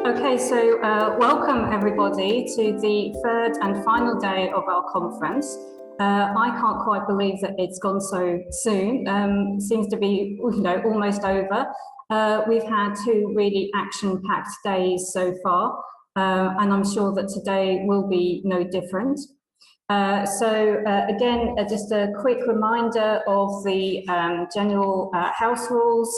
Okay, so welcome everybody to the third and final day of our conference. I can't quite believe that it's gone so soon. It seems to be, almost over. We've had two really action-packed days so far, and I'm sure that today will be no different. Again, just a quick reminder of the general house rules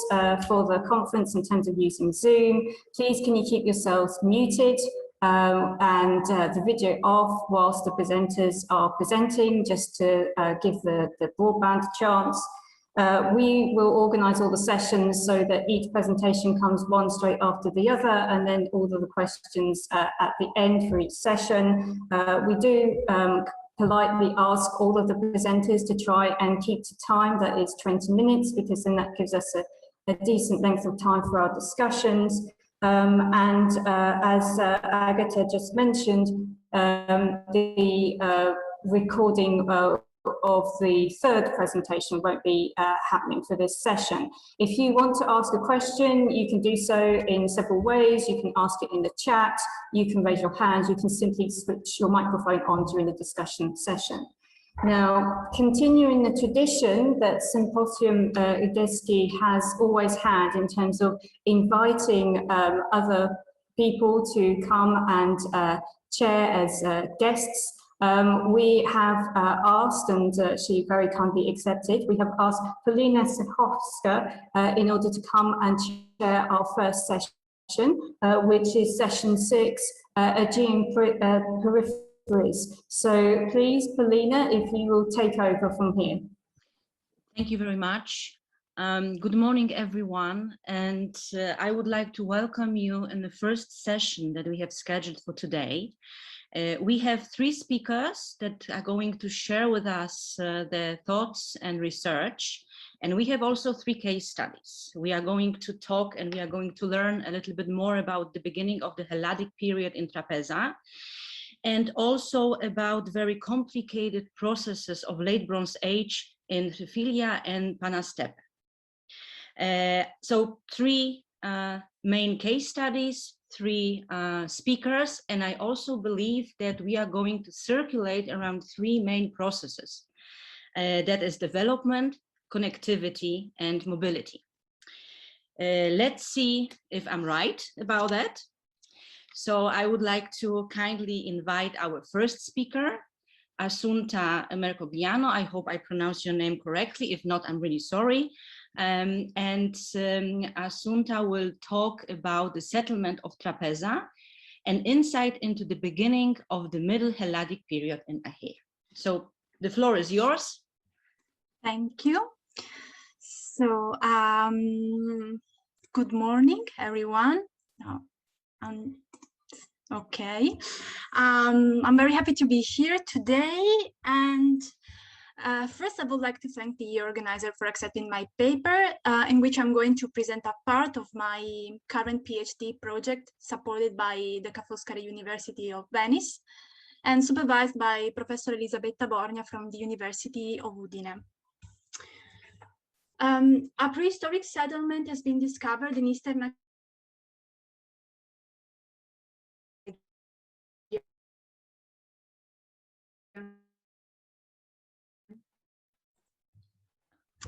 for the conference in terms of using Zoom. Please can you keep yourselves muted and the video off whilst the presenters are presenting, just to give the broadband a chance. We will organise all the sessions so that each presentation comes one straight after the other, and then all of the questions at the end for each session. We do politely ask all of the presenters to try and keep to time, that is 20 minutes, because then that gives us a decent length of time for our discussions. As Agatha just mentioned, the recording of the third presentation won't be happening for this session. If you want to ask a question, you can do so in several ways. You can ask it in the chat, you can raise your hand, you can simply switch your microphone on during the discussion session. Now, continuing the tradition that Sympozjum Egejskie has always had in terms of inviting other people to come and chair as guests, we have asked, and she very kindly accepted, we have asked Paulina in order to come and chair our first session, which is session 6, Aegean Peripheries. So please, Paulina, if you will take over from here. Thank you very much. Good morning, everyone, and I would like to welcome you in the first session that we have scheduled for today. We have 3 speakers that are going to share with us their thoughts and research, and we have also 3 case studies. We are going to talk and we are going to learn a little bit more about the beginning of the Helladic period in Trapeza, and also about very complicated processes of late Bronze Age in Triphylia and Panaztepe. So 3 main case studies, 3 speakers, and I also believe that we are going to circulate around 3 main processes. That is development, connectivity, and mobility. Let's see if I'm right about that. So I would like to kindly invite our first speaker, Assunta Mercogliano. I hope I pronounced your name correctly. If not, I'm really sorry. Assunta will talk about the settlement of Trapeza and insight into the beginning of the Middle Helladic period in Achaea. So the floor is yours. Thank you. So good morning, everyone. Okay, I'm very happy to be here today, and first I would like to thank the organizer for accepting my paper, in which I'm going to present a part of my current PhD project supported by the Foscari University of Venice and supervised by Professor Elisabetta Borgna from the University of Udine. A prehistoric settlement has been discovered in eastern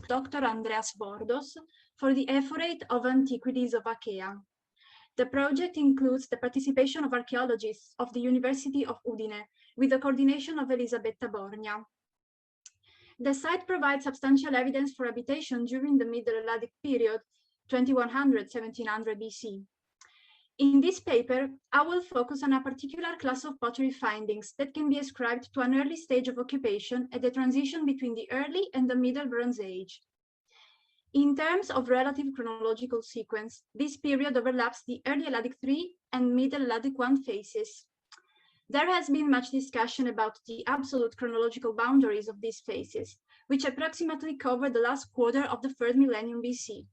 Dr. Andreas Bordos for the Ephorate of Antiquities of Achaea. The project includes the participation of archaeologists of the University of Udine with the coordination of Elisabetta Borgna. The site provides substantial evidence for habitation during the Middle Helladic period, 2100–1700 BC. In this paper, I will focus on a particular class of pottery findings that can be ascribed to an early stage of occupation at the transition between the early and the Middle Bronze Age. In terms of relative chronological sequence, this period overlaps the Early Helladic III and Middle Helladic I phases. There has been much discussion about the absolute chronological boundaries of these phases, which approximately cover the last quarter of the 3rd millennium BC.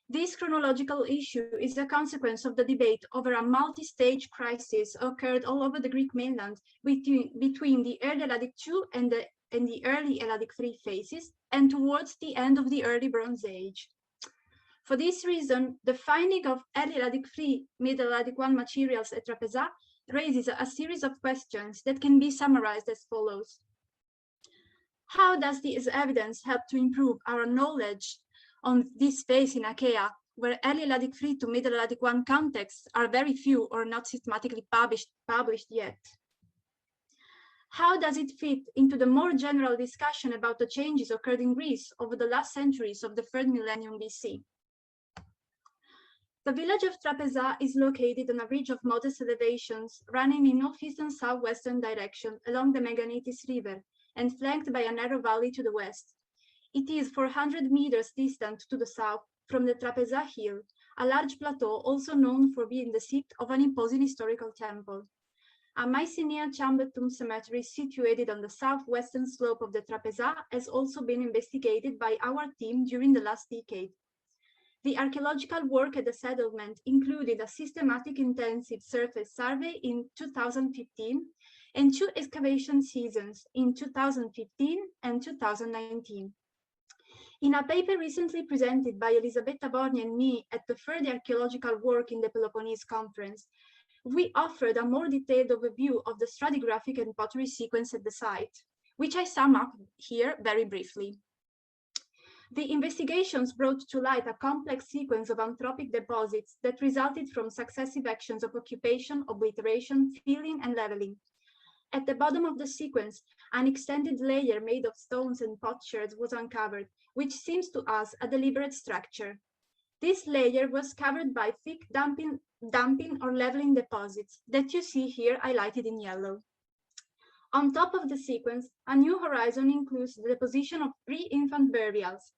This chronological issue is a consequence of the debate over a multi-stage crisis occurred all over the Greek mainland between the Early Helladic II and the Early Helladic III phases and towards the end of the Early Bronze Age. For this reason, the finding of early Helladic III, Middle Helladic I materials at Trapeza raises a series of questions that can be summarized as follows. How does this evidence help to improve our knowledge on this phase in Achaea, where early Helladic III to Middle Helladic I contexts are very few or not systematically published yet? How does it fit into the more general discussion about the changes occurred in Greece over the last centuries of the 3rd millennium BC? The village of Trapeza is located on a ridge of modest elevations running in northeast and southwestern direction along the Meganitis River and flanked by a narrow valley to the west. It is 400 meters distant to the south from the Trapeza Hill, a large plateau also known for being the seat of an imposing historical temple. A Mycenaean chamber tomb cemetery situated on the southwestern slope of the Trapeza has also been investigated by our team during the last decade. The archaeological work at the settlement included a systematic intensive surface survey in 2015 and 2 excavation seasons in 2015 and 2019. In a paper recently presented by Elisabetta Borgni and me at the 3rd Archaeological Work in the Peloponnese Conference, we offered a more detailed overview of the stratigraphic and pottery sequence at the site, which I sum up here very briefly. The investigations brought to light a complex sequence of anthropic deposits that resulted from successive actions of occupation, obliteration, filling, and leveling. At the bottom of the sequence, an extended layer made of stones and potsherds was uncovered, which seems to us a deliberate structure. This layer was covered by thick dumping or leveling deposits that you see here highlighted in yellow. On top of the sequence, a new horizon includes the deposition of 3 infant burials.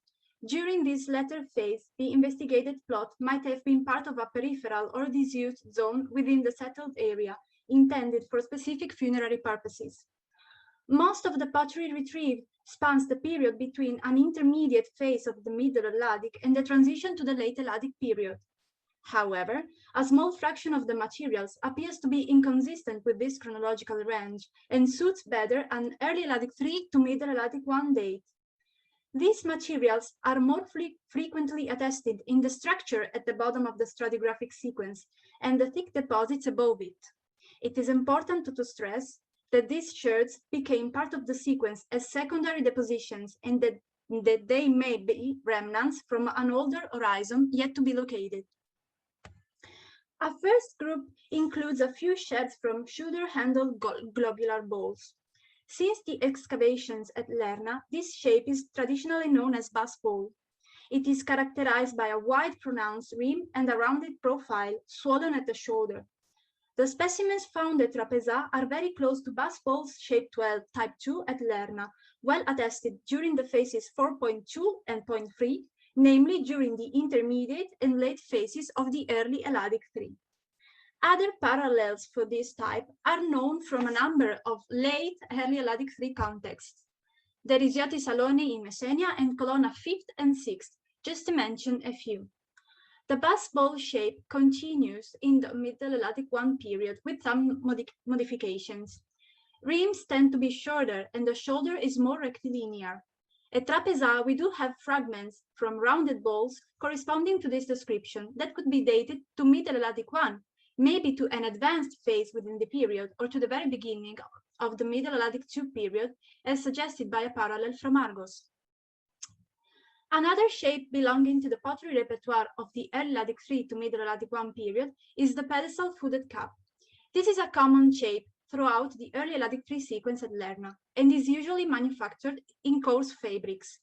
During this latter phase, the investigated plot might have been part of a peripheral or disused zone within the settled area, intended for specific funerary purposes. Most of the pottery retrieved spans the period between an intermediate phase of the Middle Helladic and the transition to the Late Helladic period. However, a small fraction of the materials appears to be inconsistent with this chronological range and suits better an early Helladic III to Middle Helladic I date. These materials are more frequently attested in the structure at the bottom of the stratigraphic sequence and the thick deposits above it. It is important to stress that these sherds became part of the sequence as secondary depositions and that they may be remnants from an older horizon yet to be located. A first group includes a few sherds from shoulder-handled globular bowls. Since the excavations at Lerna, this shape is traditionally known as bass bowl. It is characterized by a wide pronounced rim and a rounded profile, swollen at the shoulder. The specimens found at Trapeza are very close to bass bowls shape 12 type 2 at Lerna, well attested during the phases 4.2 and 0.3, namely during the intermediate and late phases of the early Helladic III. Other parallels for this type are known from a number of late early Helladic III contexts. There is Ioti Saloni in Messenia and Colonna 5th and 6th, just to mention a few. The bass bowl shape continues in the Middle Helladic I period with some modifications. Rims tend to be shorter and the shoulder is more rectilinear. At Trapeza, we do have fragments from rounded bowls corresponding to this description that could be dated to Middle Helladic I, maybe to an advanced phase within the period or to the very beginning of the Middle Helladic II period, as suggested by a parallel from Argos. Another shape belonging to the pottery repertoire of the early Helladic III to Middle Helladic I period is the pedestal footed cup. This is a common shape throughout the early Helladic III sequence at Lerna and is usually manufactured in coarse fabrics.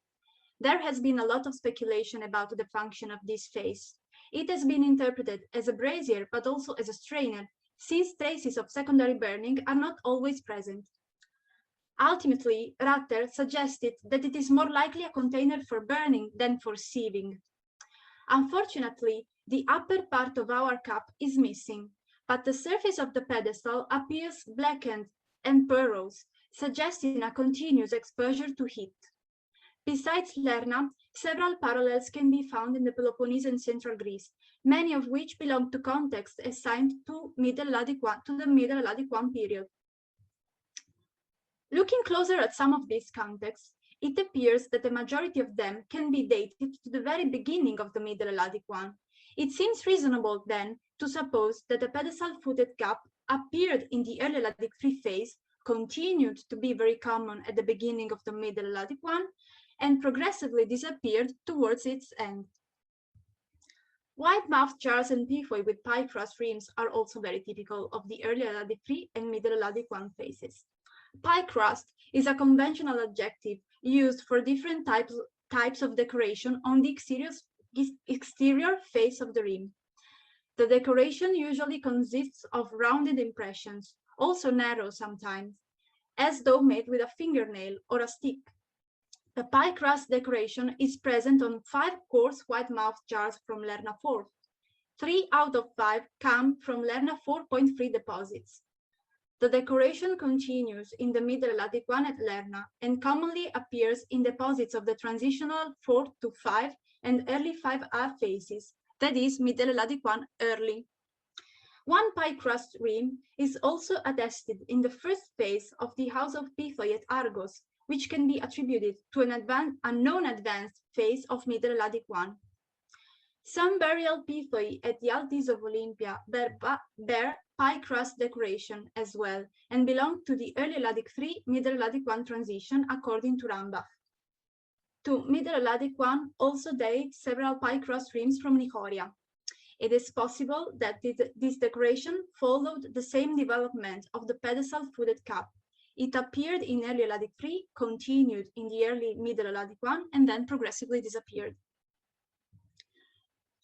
There has been a lot of speculation about the function of this phase. It has been interpreted as a brazier, but also as a strainer, since traces of secondary burning are not always present. Ultimately, Ratter suggested that it is more likely a container for burning than for sieving. Unfortunately, the upper part of our cup is missing, but the surface of the pedestal appears blackened and porous, suggesting a continuous exposure to heat. Besides Lerna, several parallels can be found in the Peloponnese and Central Greece, many of which belong to contexts assigned to the Middle Helladic I period. Looking closer at some of these contexts, it appears that the majority of them can be dated to the very beginning of the Middle Helladic one. It seems reasonable then to suppose that the pedestal-footed cup appeared in the early Helladic III phase, continued to be very common at the beginning of the Middle Helladic one, and progressively disappeared towards its end. Wide-mouthed jars and pithoi with pie crust rims are also very typical of the early Helladic III and Middle Helladic I phases. Pie crust is a conventional adjective used for different types of decoration on the exterior face of the rim. The decoration usually consists of rounded impressions, also narrow sometimes, as though made with a fingernail or a stick. The pie crust decoration is present on 5 coarse wide-mouthed jars from Lerna 4. 3 out of 5 come from Lerna 4.3 deposits. The decoration continues in the Middle Helladic I at Lerna and commonly appears in deposits of the transitional 4 to 5 and early 5A phases, that is, Middle Helladic I early. One pie crust rim is also attested in the first phase of the House of Pithoi at Argos, which can be attributed to a non-advanced phase of Middle Helladic I. Some burial pithoi at the Altis of Olympia bear pie crust decoration as well, and belong to the early Helladic III, Middle Helladic I transition, according to Rambach. To Middle Helladic I also date several pie crust rims from Nicoria. It is possible that this decoration followed the same development of the pedestal-footed cup. It appeared in early Helladic III, continued in the early Middle Helladic I, and then progressively disappeared.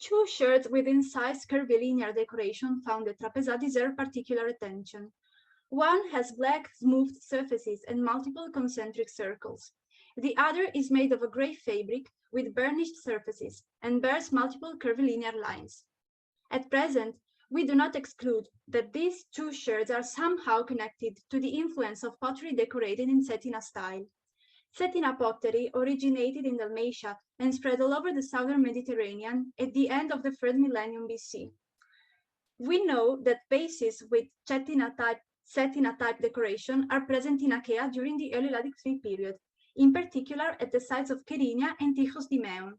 2 shirts with incised curvilinear decoration found at Trapeza deserve particular attention. One has black, smoothed surfaces and multiple concentric circles. The other is made of a gray fabric with burnished surfaces and bears multiple curvilinear lines. At present, we do not exclude that these 2 shirts are somehow connected to the influence of pottery decorated in Cetina style. Cetina pottery originated in Dalmatia and spread all over the southern Mediterranean at the end of the 3rd millennium BC. We know that vases with Cetina type decoration are present in Achaea during the early Helladic III period, in particular at the sites of Kerinia and Tychos Dimeon.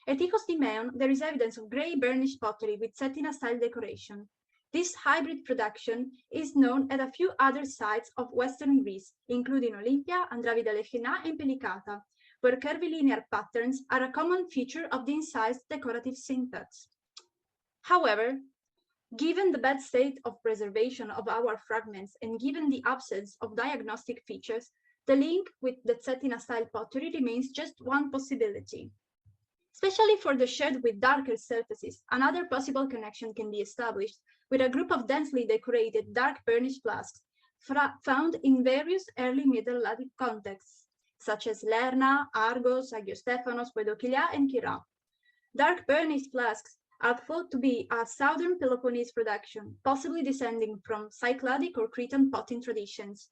At Tychos Dimeon, there is evidence of grey burnished pottery with Cetina style decoration. This hybrid production is known at a few other sites of Western Greece, including Olympia, Andravida Lechena, and Pelikata, where curvilinear patterns are a common feature of the incised decorative syntax. However, given the bad state of preservation of our fragments and given the absence of diagnostic features, the link with the Cetina style pottery remains just one possibility. Especially for the sherd with darker surfaces, another possible connection can be established with a group of densely decorated dark burnished flasks found in various early Middle Helladic contexts, such as Lerna, Argos, Agiostephanos, Poedokilia, and Kira. Dark burnished flasks are thought to be a southern Peloponnese production, possibly descending from Cycladic or Cretan potting traditions.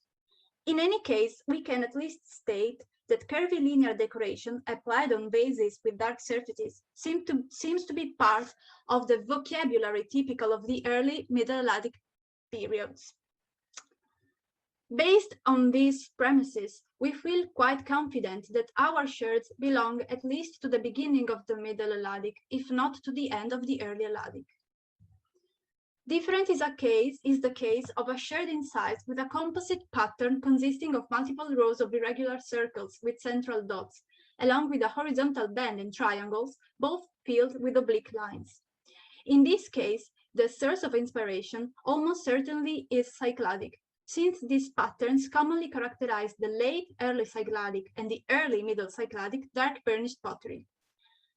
In any case, we can at least state that curvilinear decoration applied on vases with dark surfaces seems to be part of the vocabulary typical of the early Middle Helladic periods. Based on these premises, we feel quite confident that our sherds belong at least to the beginning of the Middle Helladic, if not to the end of the early Helladic. Different is the case of a sherd incised with a composite pattern consisting of multiple rows of irregular circles with central dots, along with a horizontal band and triangles, both filled with oblique lines. In this case, the source of inspiration almost certainly is Cycladic, since these patterns commonly characterize the late early Cycladic and the early middle Cycladic dark burnished pottery.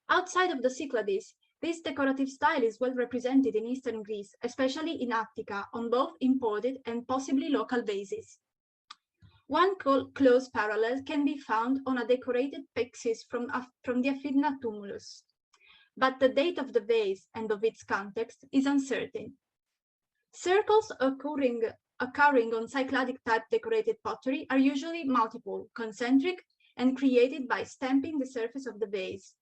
Outside of the Cyclades, this decorative style is well represented in eastern Greece, especially in Attica, on both imported and possibly local vases. One close parallel can be found on a decorated pyxis from the Aphidna tumulus, but the date of the vase and of its context is uncertain. Circles occurring on Cycladic type decorated pottery are usually multiple, concentric, and created by stamping the surface of the vase,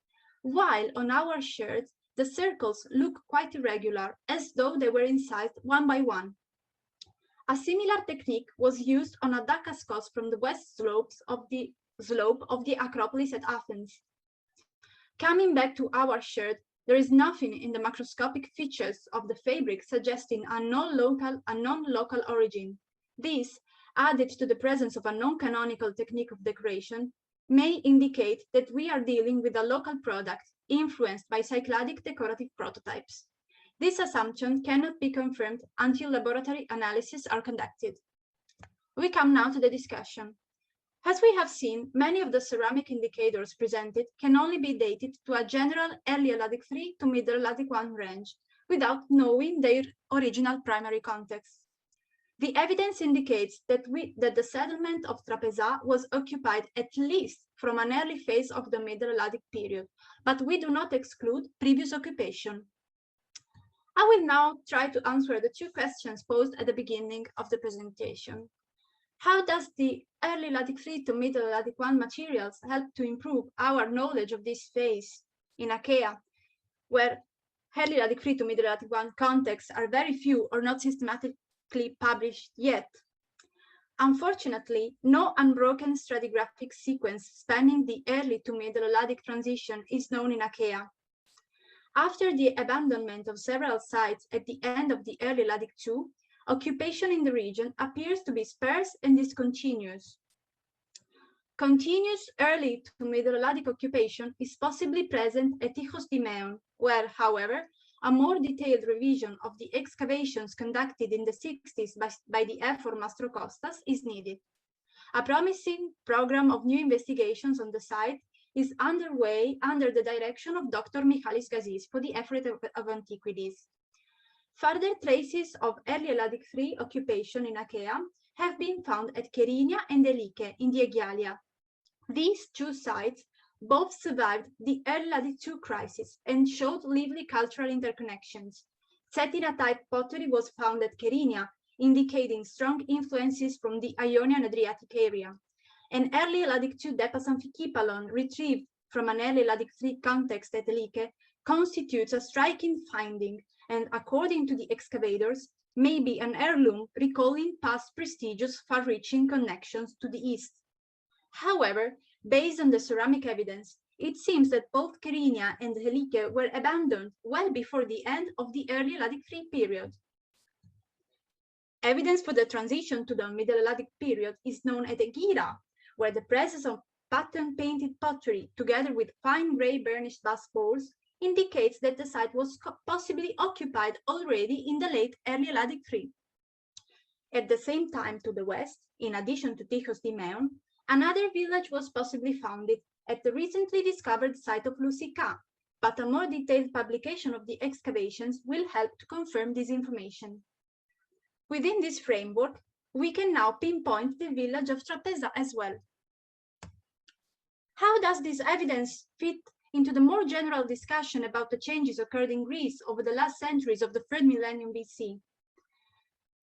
while on our sherds, the circles look quite irregular, as though they were incised one by one. A similar technique was used on a dacascos from the west slopes of the slope of the Acropolis at Athens. Coming back to our shirt, there is nothing in the macroscopic features of the fabric suggesting a non-local origin. This, added to the presence of a non-canonical technique of decoration, may indicate that we are dealing with a local product influenced by Cycladic decorative prototypes. This assumption cannot be confirmed until laboratory analyses are conducted. We come now to the discussion. As we have seen, many of the ceramic indicators presented can only be dated to a general early Helladic III to middle Helladic I range, without knowing their original primary context. The evidence indicates that the settlement of Trapeza was occupied at least from an early phase of the middle Helladic period, but we do not exclude previous occupation. I will now try to answer the two questions posed at the beginning of the presentation. How does the early Helladic III to middle Helladic I materials help to improve our knowledge of this phase in Achaea, where early Helladic III to middle Helladic I contexts are very few or not systematically published yet? Unfortunately, no unbroken stratigraphic sequence spanning the early to middle Helladic transition is known in Achaea. After the abandonment of several sites at the end of the early Helladic II, occupation in the region appears to be sparse and discontinuous. Continuous early to middle Helladic occupation is possibly present at Tychos Dimeon, where, however, a more detailed revision of the excavations conducted in the 60s by the effort Mastrokostas is needed. A promising program of new investigations on the site is underway under the direction of Dr. Michalis Gazis for the effort of antiquities. Further traces of early Helladic III occupation in Achaea have been found at Kerinia and Elike in the Aegalia. These two sites both survived the early Helladic II crisis and showed lively cultural interconnections. Cetina-type pottery was found at Kerinia, indicating strong influences from the Ionian Adriatic area. An early Helladic II Depas amphikipalon retrieved from an early Helladic III context at Elike constitutes a striking finding, and according to the excavators, may be an heirloom recalling past prestigious far-reaching connections to the east. However, based on the ceramic evidence, it seems that both Kerinia and Elike were abandoned well before the end of the early Helladic III period. Evidence for the transition to the middle Helladic period is known at Egira, where the presence of pattern-painted pottery, together with fine gray burnished bust balls, indicates that the site was possibly occupied already in the late early Helladic III. At the same time, to the west, in addition to Tychos Dimeon, another village was possibly founded at the recently discovered site of Lusika, but a more detailed publication of the excavations will help to confirm this information. Within this framework, we can now pinpoint the village of Trapeza as well. How does this evidence fit into the more general discussion about the changes occurred in Greece over the last centuries of the 3rd millennium BC?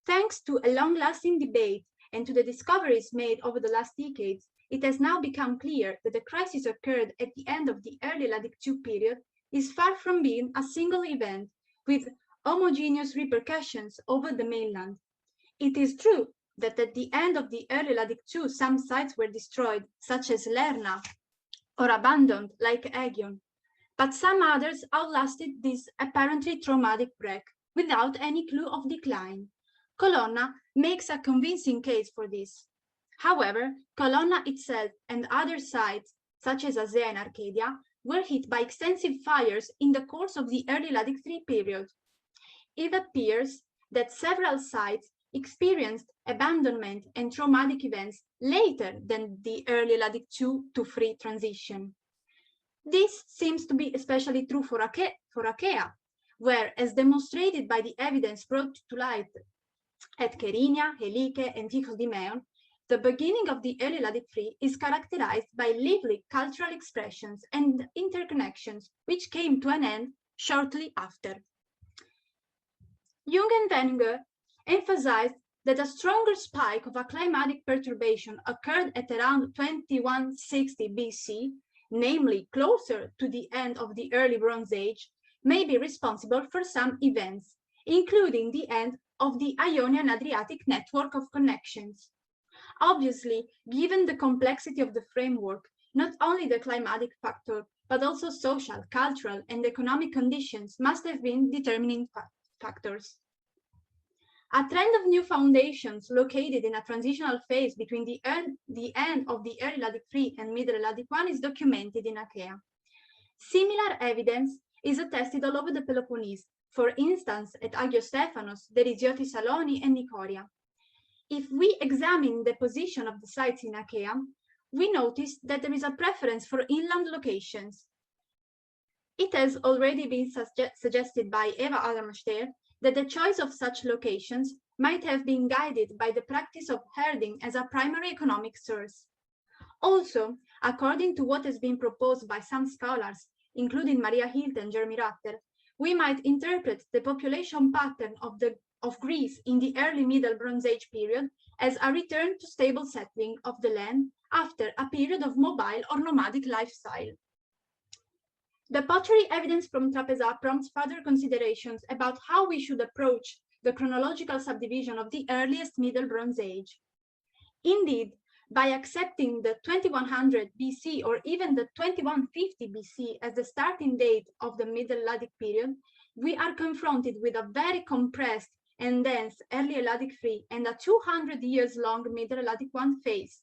Thanks to a long-lasting debate and to the discoveries made over the last decades, it has now become clear that the crisis occurred at the end of the early Helladic II period is far from being a single event with homogeneous repercussions over the mainland. It is true that at the end of the early Helladic II, some sites were destroyed, such as Lerna, or abandoned, like Aegean, but some others outlasted this apparently traumatic break without any clue of decline. Colonna makes a convincing case for this. However, Colonna itself and other sites, such as Asea and Arcadia, were hit by extensive fires in the course of the early Helladic III period. It appears that several sites experienced abandonment and traumatic events later than the early Helladic II to III transition. This seems to be especially true for Achaea, where, as demonstrated by the evidence brought to light at Kerinia, Elike, and Tychos Dimeon, the beginning of the early Helladic III is characterized by lively cultural expressions and interconnections, which came to an end shortly after. Jung and Wenger emphasized that a stronger spike of a climatic perturbation occurred at around 2160 BC, namely closer to the end of the early Bronze Age, may be responsible for some events, including the end of the Ionian Adriatic network of connections. Obviously, given the complexity of the framework, not only the climatic factor, but also social, cultural, and economic conditions must have been determining factors. A trend of new foundations located in a transitional phase between the end of the early Helladic III and middle Helladic I is documented in Achaea. Similar evidence is attested all over the Peloponnese, for instance at Agiostephanos, Derisioti Saloni, and Nicoria. If we examine the position of the sites in Achaea, we notice that there is a preference for inland locations. It has already been suggested by Eva Adamstehr that the choice of such locations might have been guided by the practice of herding as a primary economic source. Also, according to what has been proposed by some scholars, including Maria Hilt and Jeremy Rutter, we might interpret the population pattern of Greece in the early Middle Bronze Age period as a return to stable settling of the land after a period of mobile or nomadic lifestyle. The pottery evidence from Trapeza prompts further considerations about how we should approach the chronological subdivision of the earliest Middle Bronze Age. Indeed, by accepting the 2100 BC or even the 2150 BC as the starting date of the Middle Helladic period, we are confronted with a very compressed and dense early Helladic III and a 200 years long Middle Helladic I phase.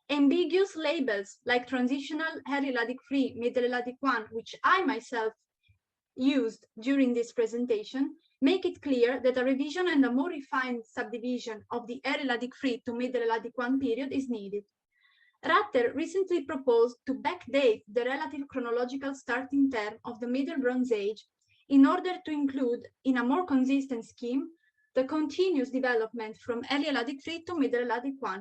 Ambiguous labels like transitional early Helladic III, Middle Helladic I, which I myself used during this presentation, make it clear that a revision and a more refined subdivision of the early Helladic III to Middle Helladic I period is needed. Rutter recently proposed to backdate the relative chronological starting term of the Middle Bronze Age in order to include, in a more consistent scheme, the continuous development from early Helladic III to Middle Helladic I.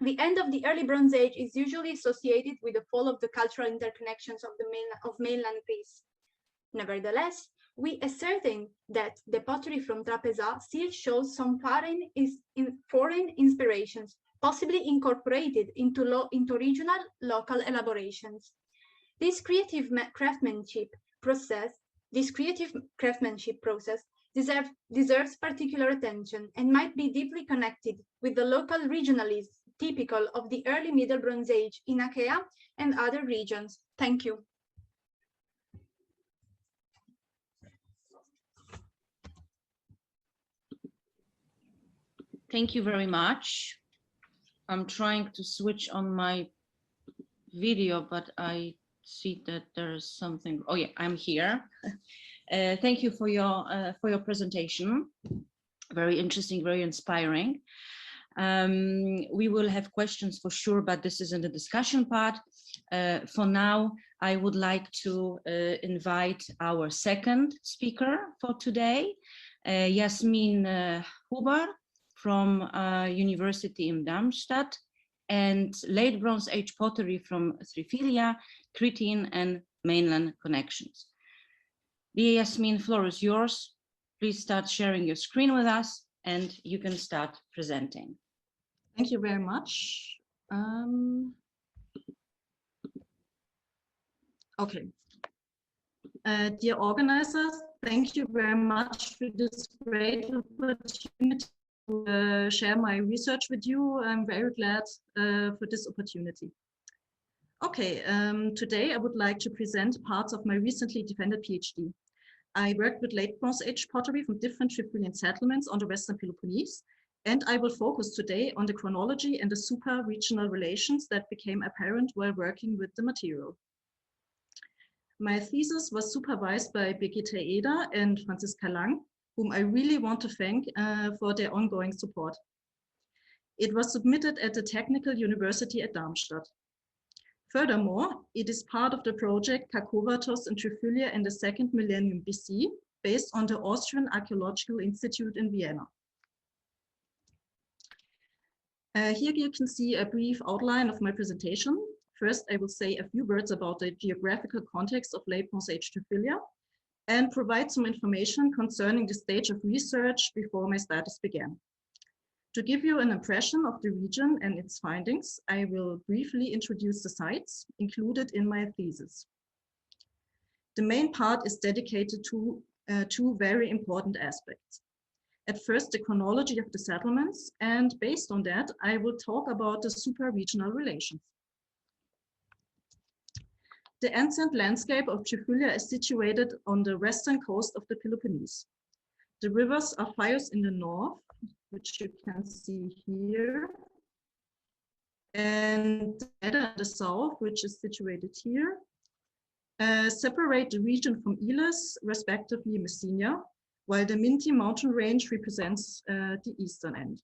The end of the early Bronze Age is usually associated with the fall of the cultural interconnections of mainland Greece. Nevertheless, we ascertain that the pottery from Trapeza still shows some foreign inspirations, possibly incorporated into regional local elaborations. This creative craftsmanship process deserves particular attention and might be deeply connected with the local regionalism typical of the early Middle Bronze Age in Achaea and other regions. Thank you. Thank you very much. I'm trying to switch on my video, but I see that there's something. Oh yeah, I'm here. Thank you for your presentation. Very interesting, very inspiring. We will have questions for sure, but this is in the discussion part. For now, I would like to invite our second speaker for today, Jasmin Huber from University in Darmstadt, and late Bronze Age pottery from Triphylia, Cretan and Mainland connections. Dear Jasmin, floor is yours. Please start sharing your screen with us and you can start presenting. Thank you very much. Okay. Dear organizers, thank you very much for this great opportunity to share my research with you. I'm very glad for this opportunity. Okay, today I would like to present parts of my recently defended PhD. I worked with late Bronze Age pottery from different Triphyllian settlements on the Western Peloponnese, and I will focus today on the chronology and the super-regional relations that became apparent while working with the material. My thesis was supervised by Birgitte Eder and Franziska Lang, whom I really want to thank for their ongoing support. It was submitted at the Technical University at Darmstadt. Furthermore, it is part of the project Kourkoulakos and Triphylia in the 2nd millennium BC, based on the Austrian Archaeological Institute in Vienna. Here you can see a brief outline of my presentation. First, I will say a few words about the geographical context of late Bronze Age Triphylia and provide some information concerning the stage of research before my studies began. To give you an impression of the region and its findings, I will briefly introduce the sites included in my thesis. The main part is dedicated to two very important aspects. At first, the chronology of the settlements, and based on that, I will talk about the super-regional relations. The ancient landscape of Triphylia is situated on the western coast of the Peloponnese. The rivers are Phaeus in the north, which you can see here, and Eda in the south, which is situated here, separate the region from Elis, respectively Messenia, while the Minti mountain range represents the eastern end.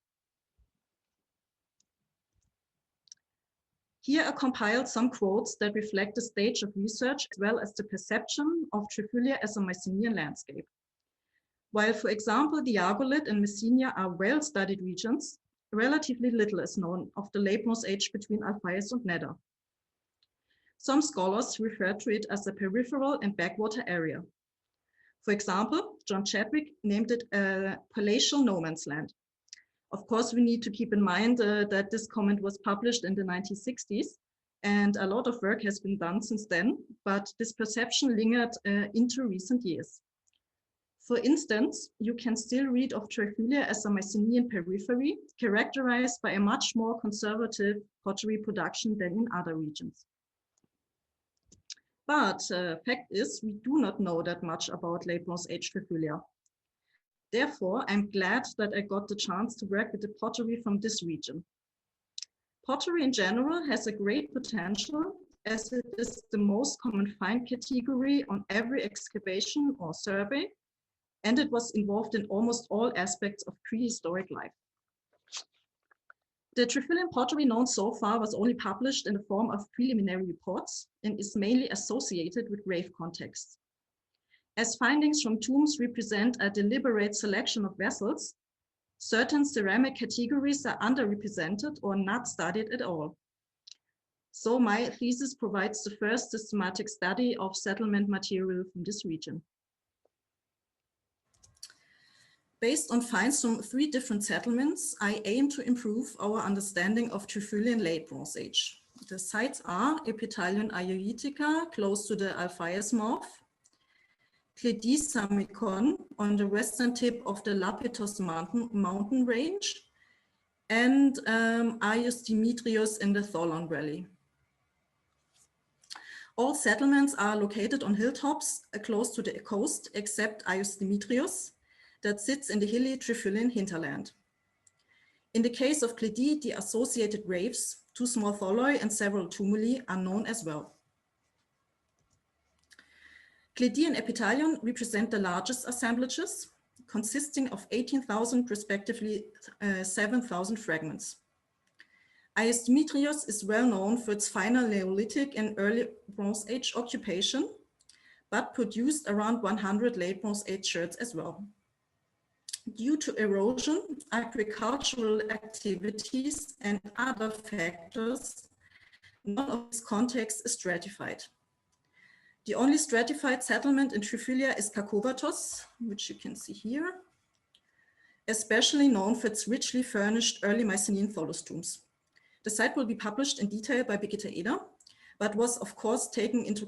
Here are compiled some quotes that reflect the stage of research as well as the perception of Triphylia as a Mycenaean landscape. While, for example, the Argolid and Messenia are well-studied regions, relatively little is known of the late Bronze Age between Alpheus and Neda. Some scholars refer to it as a peripheral and backwater area. For example, John Chadwick named it a palatial no man's land. Of course, we need to keep in mind that this comment was published in the 1960s, and a lot of work has been done since then, but this perception lingered into recent years. For instance, you can still read of Triphylia as a Mycenaean periphery, characterized by a much more conservative pottery production than in other regions. But fact is, we do not know that much about late Bronze Age Triphylia. Therefore, I'm glad that I got the chance to work with the pottery from this region. Pottery in general has a great potential, as it is the most common find category on every excavation or survey, and it was involved in almost all aspects of prehistoric life. The Triphylian pottery known so far was only published in the form of preliminary reports and is mainly associated with grave contexts. As findings from tombs represent a deliberate selection of vessels, certain ceramic categories are underrepresented or not studied at all. So my thesis provides the first systematic study of settlement material from this region. Based on finds from 3 different settlements, I aim to improve our understanding of Triphylian late Bronze Age. The sites are Epitalion Aioitica, close to the Alpheus mouth, Cledis Samikon on the western tip of the Lapithos mountain range, and Aios Dimitrios in the Tholon Valley. All settlements are located on hilltops close to the coast, except Aios Dimitrios, that sits in the hilly Triphylian hinterland. In the case of Cledi, the associated graves, 2 small tholoi and several tumuli are known as well. Cledi and Epitalion represent the largest assemblages, consisting of 18,000, respectively 7,000 fragments. Aios Dimitrios is well known for its final Neolithic and early Bronze Age occupation, but produced around 100 late Bronze Age sherds as well. Due to erosion, agricultural activities, and other factors, none of this context is stratified. The only stratified settlement in Triphylia is Kakovatos, which you can see here, especially known for its richly furnished early Mycenaean tholos tombs. The site will be published in detail by Birgitta Eder, but was of course taken into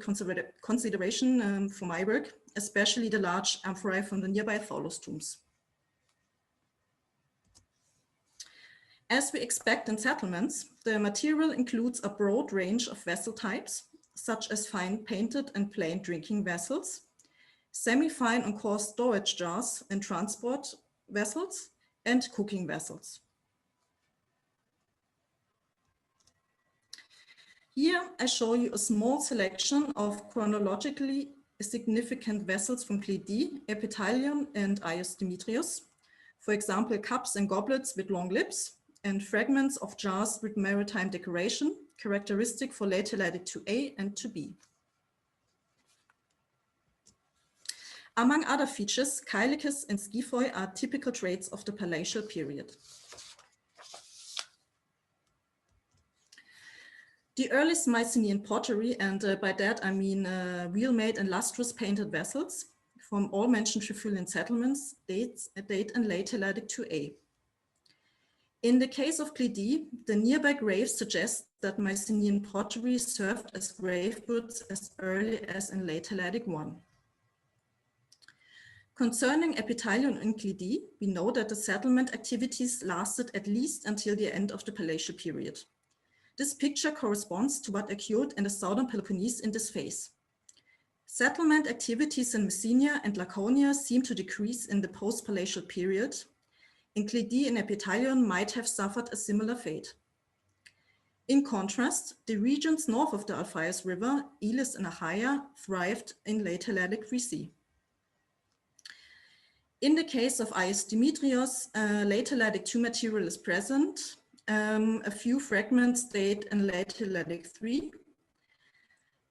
consideration for my work, especially the large amphorae from the nearby tholos tombs. As we expect in settlements, the material includes a broad range of vessel types, such as fine painted and plain drinking vessels, semi-fine and coarse storage jars and transport vessels, and cooking vessels. Here I show you a small selection of chronologically significant vessels from Cledi, Epitalion, and Aios Dimitrios. For example, cups and goblets with long lips, and fragments of jars with maritime decoration, characteristic for late Helladic 2A and 2B. Among other features, Kylikes and Skiphoi are typical traits of the palatial period. The earliest Mycenaean pottery, and by that I mean wheel-made and lustrous painted vessels from all mentioned Triphylian settlements, date in late Helladic 2A. In the case of Cledi, the nearby graves suggest that Mycenaean pottery served as grave goods as early as in late Helladic 1. Concerning epithelium in Clydie, we know that the settlement activities lasted at least until the end of the Palatial period. This picture corresponds to what occurred in the southern Peloponnese in this phase. Settlement activities in Messenia and Laconia seem to decrease in the post-Palatial period. In Clydie and Epithelium might have suffered a similar fate. In contrast, the regions north of the Alpheus River, Elis and Achaea, thrived in late Helladic 3C. In the case of Aias Dimitrios, late Helladic 2 material is present. A few fragments date in late Helladic 3,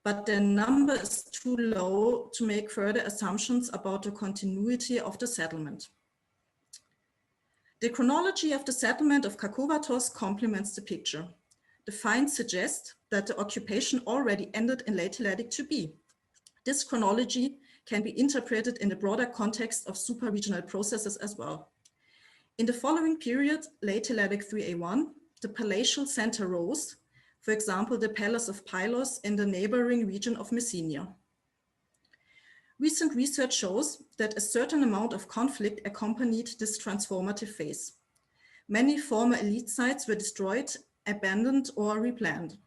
but the number is too low to make further assumptions about the continuity of the settlement. The chronology of the settlement of Kakouvatos complements the picture. The finds suggest that the occupation already ended in late Helladic 2b. This chronology can be interpreted in the broader context of super-regional processes as well. In the following period, late Helladic 3a1, the palatial center rose, for example, the palace of Pylos in the neighboring region of Messenia. Recent research shows that a certain amount of conflict accompanied this transformative phase. Many former elite sites were destroyed, abandoned, or replanned.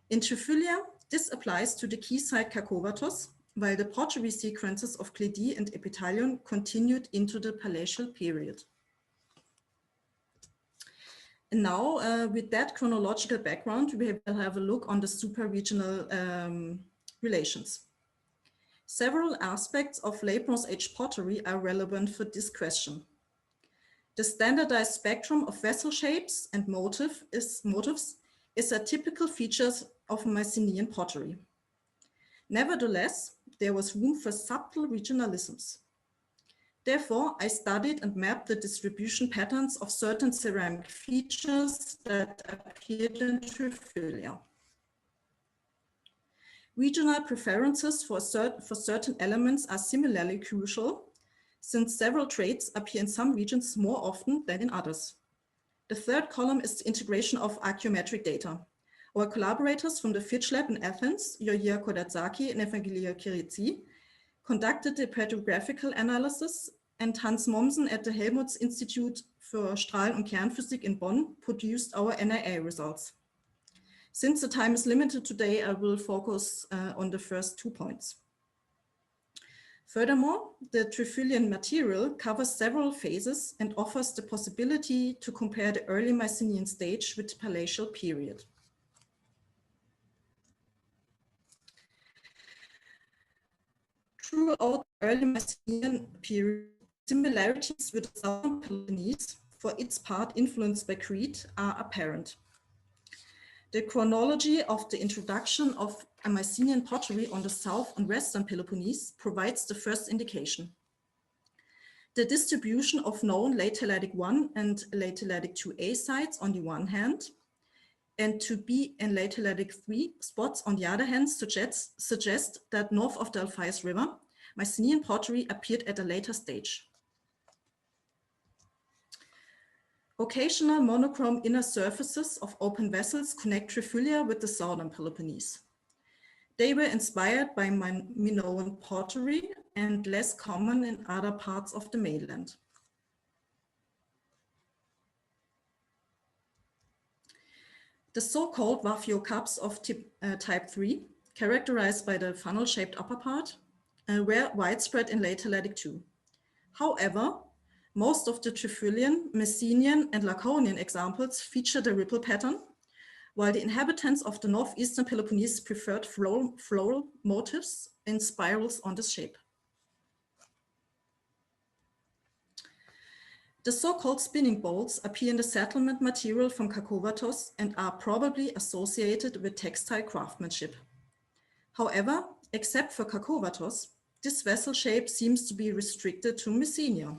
In Triphylia, this applies to the key site Kakouvatos, while the pottery sequences of Clydie and Epithelium continued into the Palatial period. And now, with that chronological background, we will have a look on the super-regional relations. Several aspects of late Bronze Age pottery are relevant for this question. The standardized spectrum of vessel shapes and motifs is a typical feature of Mycenaean pottery. Nevertheless, there was room for subtle regionalisms. Therefore, I studied and mapped the distribution patterns of certain ceramic features that appeared in Triphylia. Regional preferences for certain elements are similarly crucial, since several traits appear in some regions more often than in others. The third column is the integration of archaeometric data. Our collaborators from the Fitch Lab in Athens, Georgia Kodazaki and Evangelia Kiritsi, conducted the petrographical analysis, and Hans Mommsen at the Helmholtz Institute for Strahlen- und Kernphysik in Bonn produced our NIA results. Since the time is limited today, I will focus on the first 2 points. Furthermore, the Triphylian material covers several phases and offers the possibility to compare the early Mycenaean stage with the Palatial period. Throughout the early Mycenaean period, similarities with the southern Peloponnese, for its part influenced by Crete, are apparent. The chronology of the introduction of a Mycenaean pottery on the south and western Peloponnese provides the first indication. The distribution of known late Helladic 1 and late Helladic 2a sites on the one hand, and 2b and late Helladic 3 spots on the other hand suggest that north of the Alpheus River, Mycenaean pottery appeared at a later stage. Occasional monochrome inner surfaces of open vessels connect Triphylia with the southern Peloponnese. They were inspired by Minoan pottery and less common in other parts of the mainland. The so-called Wafio cups of type 3, characterized by the funnel-shaped upper part, were widespread in late Helladic 2. However, most of the Triphylian, Messenian, and Laconian examples feature the ripple pattern, while the inhabitants of the northeastern Peloponnese preferred floral motifs in spirals on this shape. The so-called spinning bowls appear in the settlement material from Kakouvatos and are probably associated with textile craftsmanship. However, except for Kakouvatos, this vessel shape seems to be restricted to Messenia.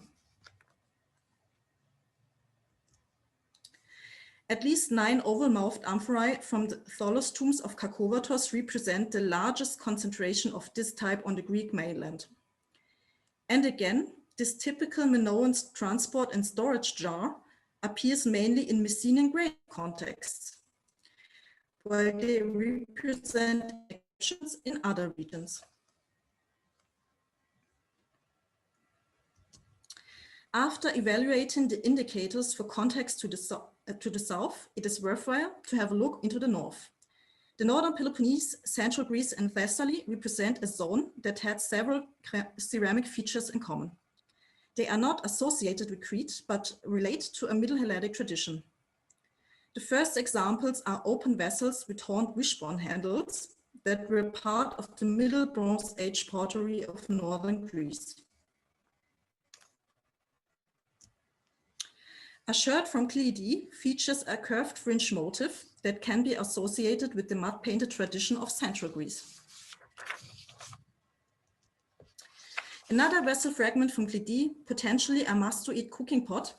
At least 9 oval-mouthed amphorae from the Tholos tombs of Kakouvatos represent the largest concentration of this type on the Greek mainland. And again, this typical Minoan transport and storage jar appears mainly in Messenian grain contexts, while they represent exceptions in other regions. After evaluating the indicators for context to the south, it is worthwhile to have a look into the north. The northern Peloponnese, central Greece and Thessaly represent a zone that had several ceramic features in common. They are not associated with Crete, but relate to a Middle Helladic tradition. The first examples are open vessels with horned wishbone handles that were part of the Middle Bronze Age pottery of northern Greece. A shirt from Cleide features a curved fringe motif that can be associated with the mud-painted tradition of central Greece. Another vessel fragment from Cleide, potentially a mastoid cooking pot,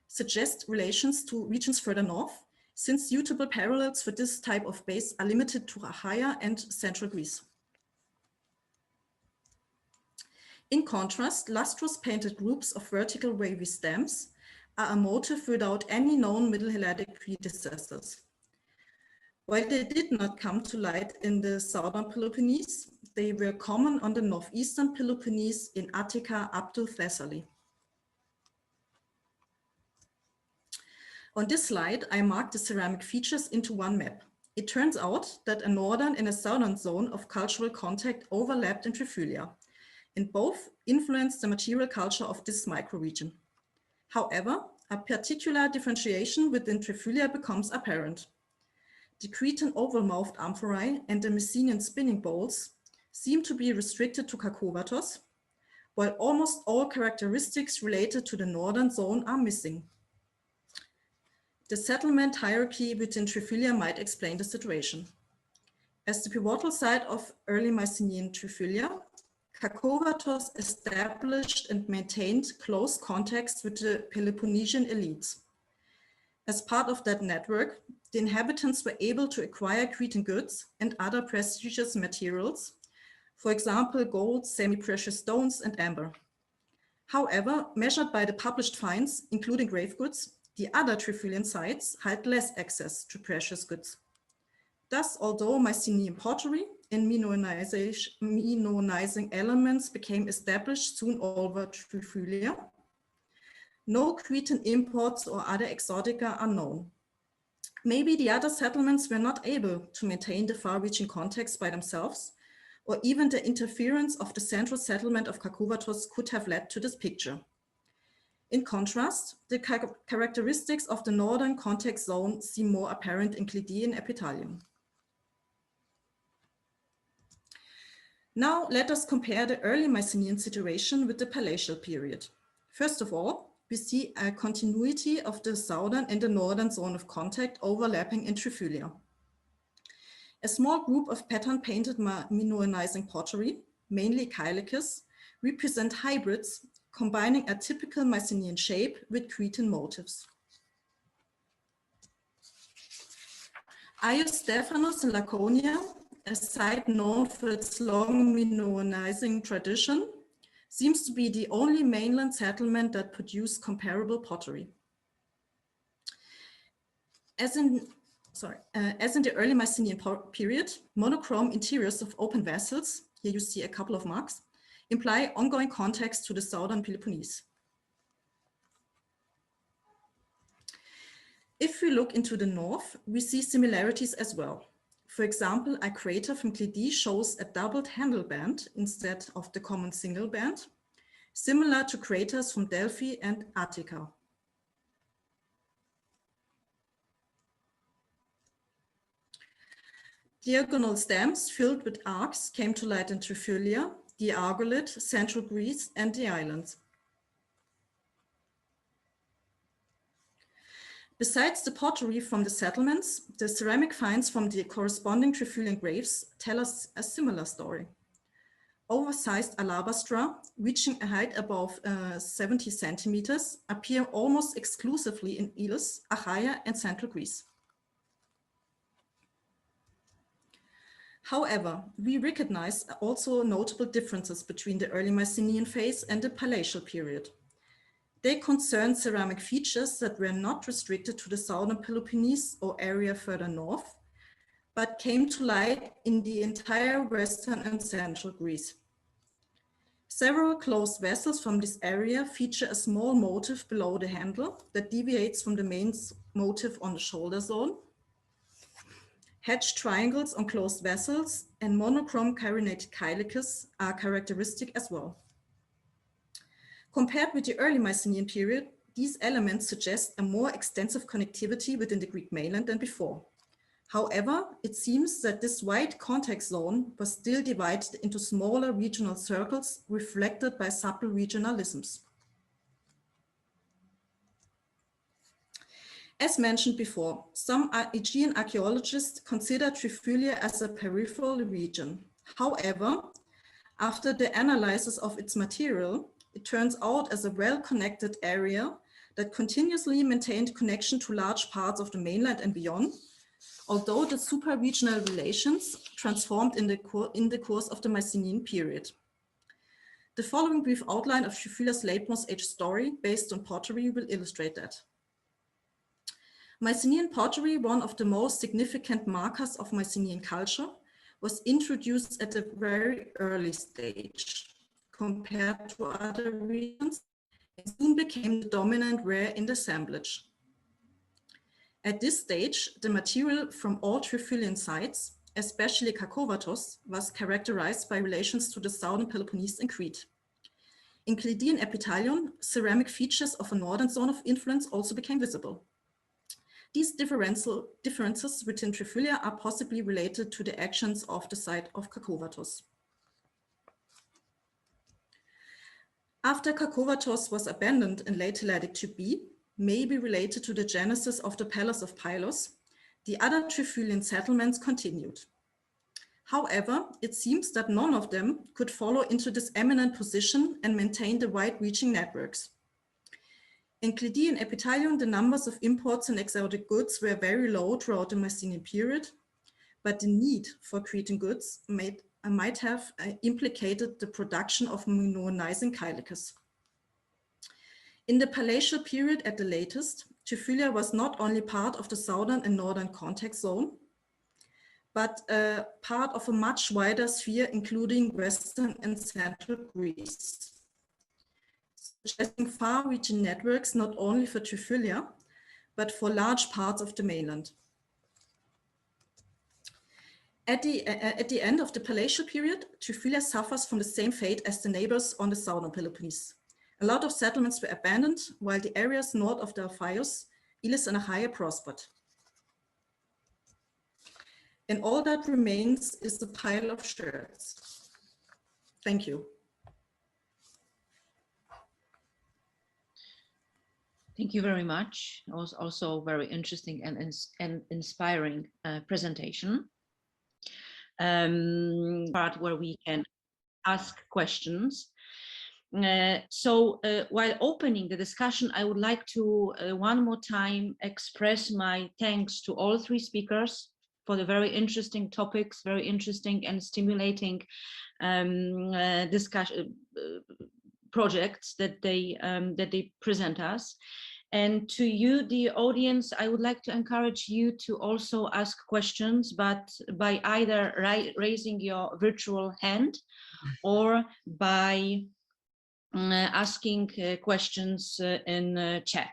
suggests relations to regions further north, since suitable parallels for this type of base are limited to Achaea and central Greece. In contrast, lustrous painted groups of vertical wavy stems are a motif without any known Middle Helladic predecessors. While they did not come to light in the southern Peloponnese, they were common on the northeastern Peloponnese in Attica up to Thessaly. On this slide, I marked the ceramic features into one map. It turns out that a northern and a southern zone of cultural contact overlapped in Triphylia, and both influenced the material culture of this microregion. However, a particular differentiation within Triphylia becomes apparent. The Cretan oval-mouthed amphorae and the Mycenaean spinning bowls seem to be restricted to Kourkoulakos, while almost all characteristics related to the northern zone are missing. The settlement hierarchy within Triphylia might explain the situation. As the pivotal site of early Mycenaean Triphylia, Kourkoulakos established and maintained close contacts with the Peloponnesian elites. As part of that network, the inhabitants were able to acquire Cretan goods and other prestigious materials, for example, gold, semi-precious stones, and amber. However, measured by the published finds, including grave goods, the other Triphylian sites had less access to precious goods. Thus, although Mycenaean pottery and Minoanizing elements became established soon over Triphylia, no Cretan imports or other exotica are known. Maybe the other settlements were not able to maintain the far-reaching contacts by themselves, or even the interference of the central settlement of Kourkoulakos could have led to this picture. In contrast, the characteristics of the northern contact zone seem more apparent in Cleide and Epitalium. Now let us compare the early Mycenaean situation with the Palatial period. First of all, we see a continuity of the southern and the northern zone of contact overlapping in Triphylia. A small group of pattern-painted Minoanizing pottery, mainly Kylikis, represent hybrids combining a typical Mycenaean shape with Cretan motifs. Stephanos in Laconia, a site known for its long Minoanizing tradition, seems to be the only mainland settlement that produced comparable pottery. As in the early Mycenaean period, monochrome interiors of open vessels, here you see a couple of marks, imply ongoing contacts to the southern Peloponnese. If we look into the north, we see similarities as well. For example, a crater from Cleide shows a doubled handle band instead of the common single band, similar to craters from Delphi and Attica. Diagonal stems filled with arcs came to light in Triphylia, the Argolid, central Greece, and the islands. Besides the pottery from the settlements, the ceramic finds from the corresponding Triphylian graves tell us a similar story. Oversized alabastra, reaching a height above 70 centimeters, appear almost exclusively in Elis, Achaea, and central Greece. However, we recognize also notable differences between the early Mycenaean phase and the Palatial period. They concern ceramic features that were not restricted to the southern Peloponnese or area further north, but came to light in the entire western and central Greece. Several closed vessels from this area feature a small motif below the handle that deviates from the main motif on the shoulder zone. Hatched triangles on closed vessels and monochrome carinated calyces are characteristic as well. Compared with the early Mycenaean period, these elements suggest a more extensive connectivity within the Greek mainland than before. However, it seems that this wide contact zone was still divided into smaller regional circles reflected by subtle regionalisms. As mentioned before, some Aegean archaeologists consider Triphylia as a peripheral region. However, after the analysis of its material, it turns out as a well-connected area that continuously maintained connection to large parts of the mainland and beyond, although the super-regional relations transformed in the course of the Mycenaean period. The following brief outline of Triphylia's late Bronze Age story based on pottery will illustrate that. Mycenaean pottery, one of the most significant markers of Mycenaean culture, was introduced at a very early stage. Compared to other regions, it soon became the dominant rare in the assemblage. At this stage, the material from all Triphylian sites, especially Kourkoulakos, was characterized by relations to the southern Peloponnese and Crete. In Chaldean epithallium, ceramic features of a northern zone of influence also became visible. These differences within Triphylia are possibly related to the actions of the site of Kourkoulakos. After Kourkoulakos was abandoned in late Helladic to be, may be related to the genesis of the Palace of Pylos, the other Triphylian settlements continued. However, it seems that none of them could follow into this eminent position and maintain the wide-reaching networks. In Chaldean epithallium, the numbers of imports and exotic goods were very low throughout the Mycenaean period, but the need for Cretan goods might have implicated the production of Minoanizing calyces. In the palatial period at the latest, Triphylia was not only part of the southern and northern contact zone, but part of a much wider sphere, including Western and Central Greece, suggesting far-reaching networks not only for Triphylia, but for large parts of the mainland. At the end of the palatial period, Triphylia suffers from the same fate as the neighbors on the southern Peloponnese. A lot of settlements were abandoned, while the areas north of the Alphaios, Elis and Achaea prospered. And all that remains is the pile of sherds. Thank you. Thank you very much. Also very interesting and inspiring presentation. Part where we can ask questions. While opening the discussion, I would like to one more time express my thanks to all three speakers for the very interesting topics, very interesting and stimulating discussion projects that they present us. And to you, the audience, I would like to encourage you to also ask questions, but by either raising your virtual hand or by asking questions in chat.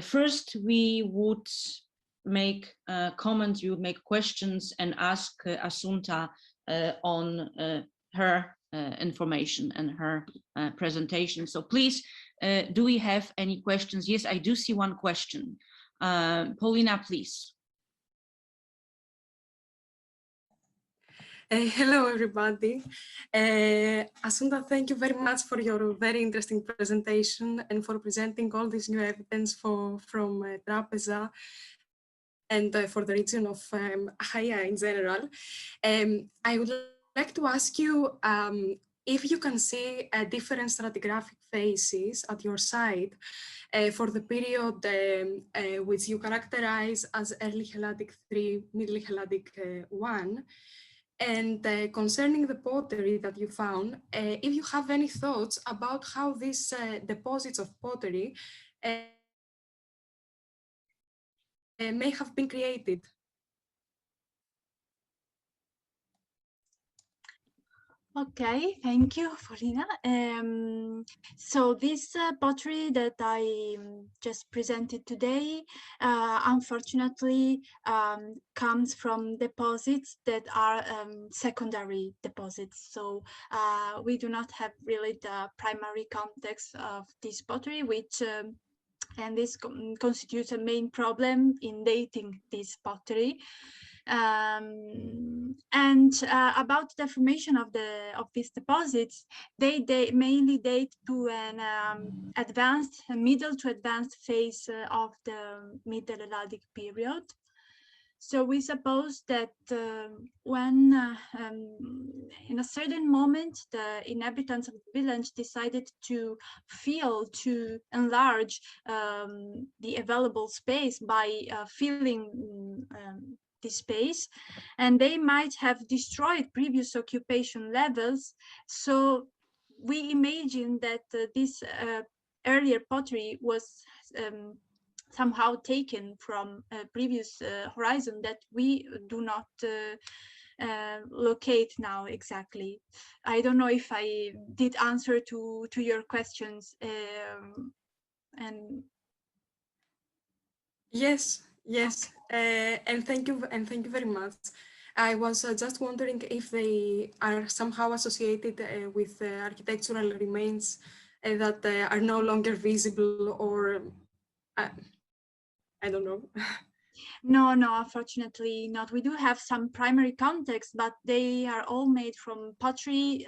First, we would make comments, we would make questions and ask Assunta on her information and her presentation. So please, do we have any questions? Yes, I do see one question. Paulina, please. Hello, everybody. Assunta, thank you very much for your very interesting presentation and for presenting all this new evidence from Trapeza and for the region of Achaea in general. I would like to ask you if you can see different stratigraphic phases at your site for the period which you characterize as early Helladic 3, middle Helladic 1. And concerning the pottery that you found, if you have any thoughts about how these deposits of pottery may have been created. Okay, thank you, Paulina. So this pottery that I just presented today, unfortunately, comes from deposits that are secondary deposits. So we do not have really the primary context of this pottery, which and this constitutes a main problem in dating this pottery. About the formation of these deposits, they mainly date to an middle to advanced phase of the Middle Helladic period. So we suppose that when in a certain moment the inhabitants of the village decided to enlarge the available space by filling this space, and they might have destroyed previous occupation levels. So we imagine that this earlier pottery was somehow taken from a previous horizon that we do not locate now exactly. I don't know if I did answer to your questions. And yes, and thank you very much. I was just wondering if they are somehow associated with architectural remains that are no longer visible, or I don't know. No, unfortunately not. We do have some primary context, but they are all made from pottery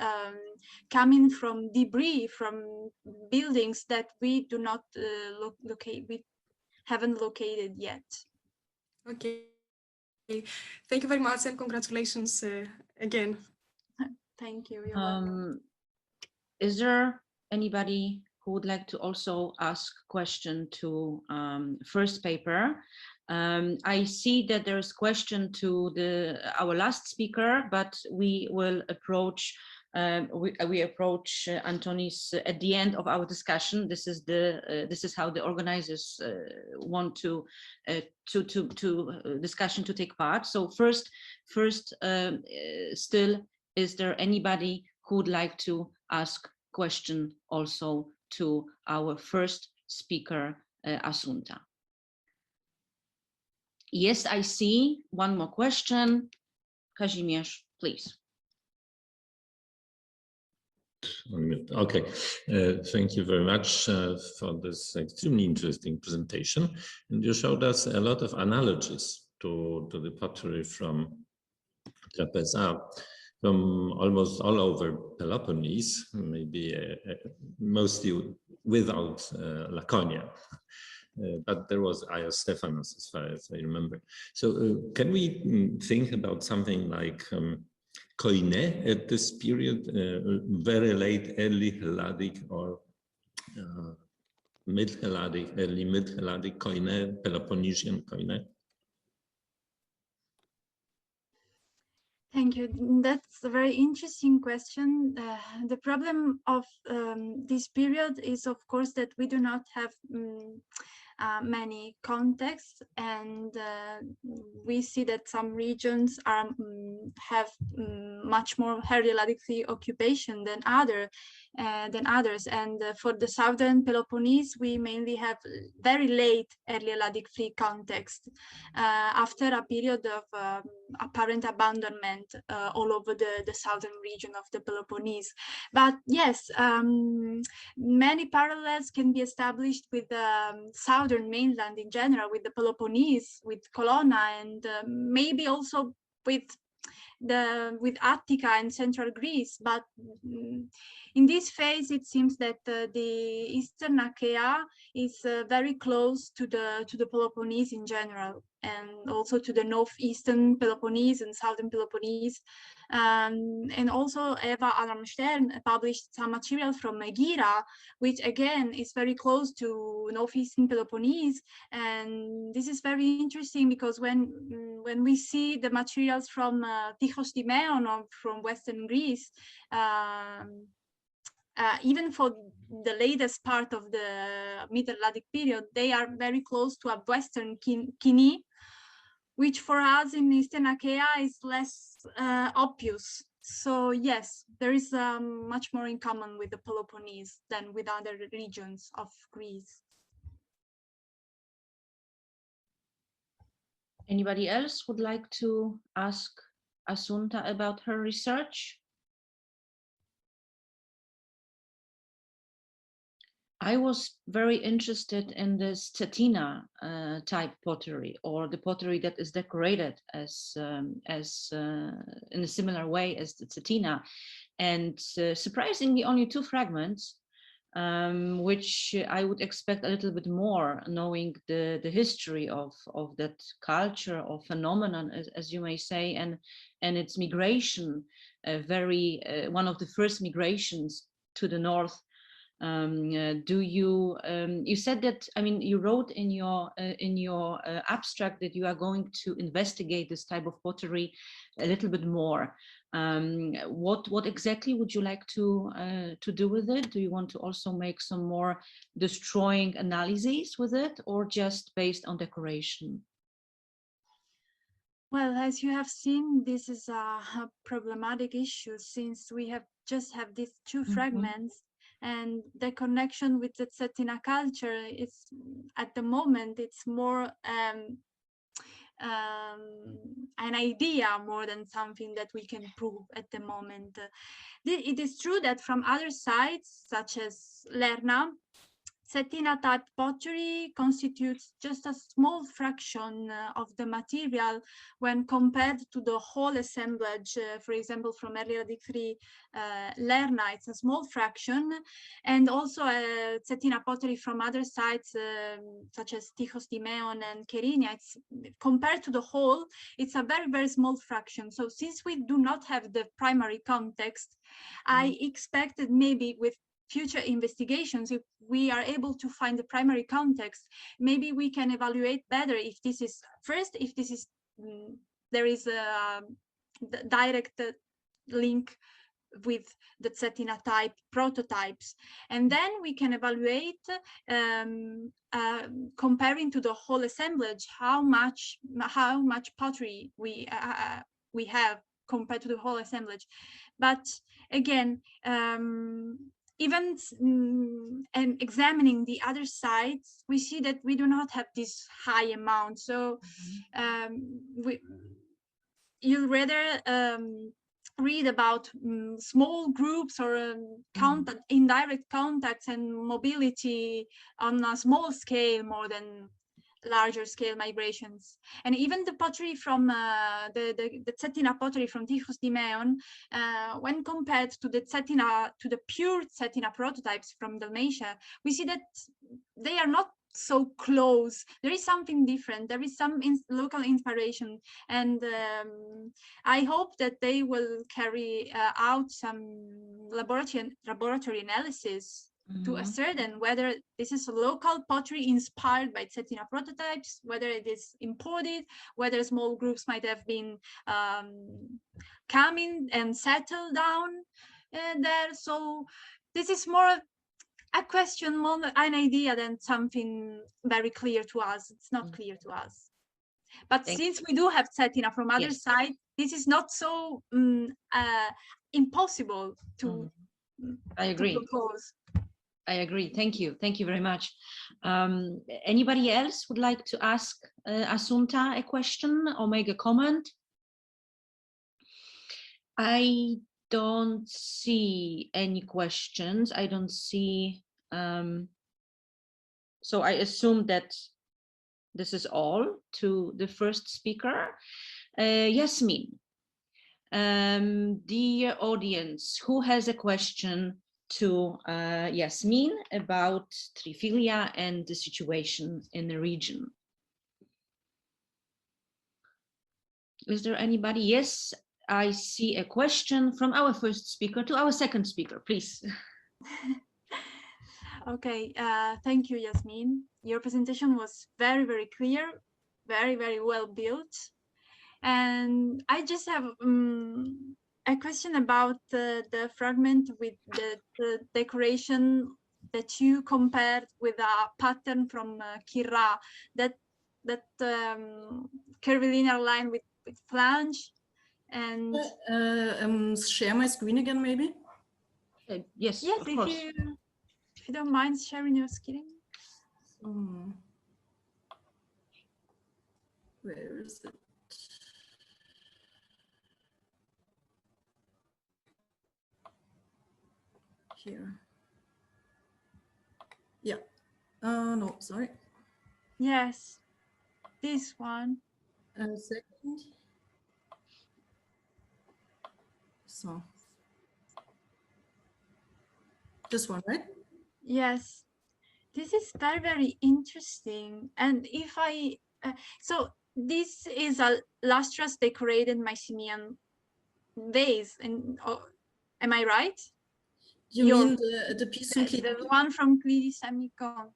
coming from debris from buildings that we do not locate. We haven't located yet. Okay, thank you very much, and congratulations again. Thank you. You're welcome. Is there anybody who would like to also ask question to first paper? I see that there's question to our last speaker, but we will approach we approach Antonis at the end of our discussion. This is how the organizers want to discussion to take part. So first, still, is there anybody who would like to ask question also to our first speaker, Assunta? Yes, I see one more question. Kazimierz, please. Okay, thank you very much for this extremely interesting presentation. And you showed us a lot of analogies to the pottery from Trapeza, from almost all over Peloponnese, maybe mostly without Laconia. But there was Stephanos, as far as I remember. So can we think about something like koine at this period, very late, early Helladic or mid-Helladic, early mid-Helladic koine, Peloponnesian koine? Thank you. That's a very interesting question. The problem of this period is, of course, that we do not have many contexts, and we see that some regions are have much more early Helladic occupation than others. And for the southern Peloponnese, we mainly have very late early Helladic context after a period of apparent abandonment all over the southern region of the Peloponnese. But yes, many parallels can be established with the southern mainland in general, with the Peloponnese, with Colonna, and maybe also with Attica and central Greece. But in this phase, it seems that the eastern Achaea is very close to the Peloponnese in general, and also to the northeastern Peloponnese and southern Peloponnese. And also Eva Alarmstern published some material from Megira, which again is very close to northeastern Peloponnese. And this is very interesting because when we see the materials from Tychos Timaeon or from Western Greece, even for the latest part of the Middle Helladic period, they are very close to a Western Kini, which for us in Eastern Achaea is less obvious. So yes, there is much more in common with the Peloponnese than with other regions of Greece. Anybody else would like to ask Assunta about her research? I was very interested in the Stetina type pottery, or the pottery that is decorated as in a similar way as the Stetina, and surprisingly only 2 fragments, which I would expect a little bit more, knowing the history of that culture or phenomenon, as you may say, and its migration, one of the first migrations to the north. Do you you said that, I mean, you wrote in your abstract that you are going to investigate this type of pottery a little bit more. What exactly would you like to do with it? Do you want to also make some more destroying analyses with it, or just based on decoration? Well, as you have seen, this is a problematic issue, since we just have these 2 fragments, and the connection with the Stetina culture is, at the moment, it's more an idea more than something that we can prove at the moment. It is true that from other sites, such as Lerna, Stetina type pottery constitutes just a small fraction of the material when compared to the whole assemblage. For example, from Helladic 3, Lerna, it's a small fraction, and also Stetina pottery from other sites such as Tychos Timaeon and Kerinia, it's compared to the whole, it's a very, very small fraction. So since we do not have the primary context, I expected maybe with future investigations, if we are able to find the primary context, maybe we can evaluate better if this is, first, if this is, there is a direct link with the Stetina type prototypes, and then we can evaluate, comparing to the whole assemblage, how much pottery we have compared to the whole assemblage. But again, even examining the other sites, we see that we do not have this high amount. So you'll rather read about small groups or indirect contacts and mobility on a small scale more than larger scale migrations. And even the pottery from the Stetina pottery from Tychos Timaeon, when compared to the pure Stetina prototypes from Dalmatia, we see that they are not so close. There is something different. There is some local inspiration, and I hope that they will carry out some laboratory analysis to ascertain whether this is a local pottery inspired by Stetina prototypes, whether it is imported, whether small groups might have been coming and settled down there. So this is more a question, more an idea than something very clear to us. It's not clear to us. But since we do have Stetina from other side, this is not so impossible to, I agree. to propose. I agree. Thank you. Thank you very much. Anybody else would like to ask Assunta a question or make a comment? I don't see any questions. I don't see. So I assume that this is all to the first speaker. Jasmin, dear audience, who has a question to Jasmin about Triphylia and the situation in the region? Is there anybody? Yes, I see a question from our first speaker to our second speaker, please. Okay, thank you, Jasmin. Your presentation was very, very clear, very, very well built. And I just have a question about the fragment with the decoration that you compared with a pattern from Kira, that curvilinear line with flange. And share my screen again, maybe. Yes, yes, of course. if you don't mind sharing your screen. Where is it? Here. Yeah. No, sorry. Yes, this one. A second. So. This one, right? Yes, this is very, very interesting. And if I, so this is a lustrous decorated Mycenaean vase. And am I right? You mean the piece from the one from Semicon?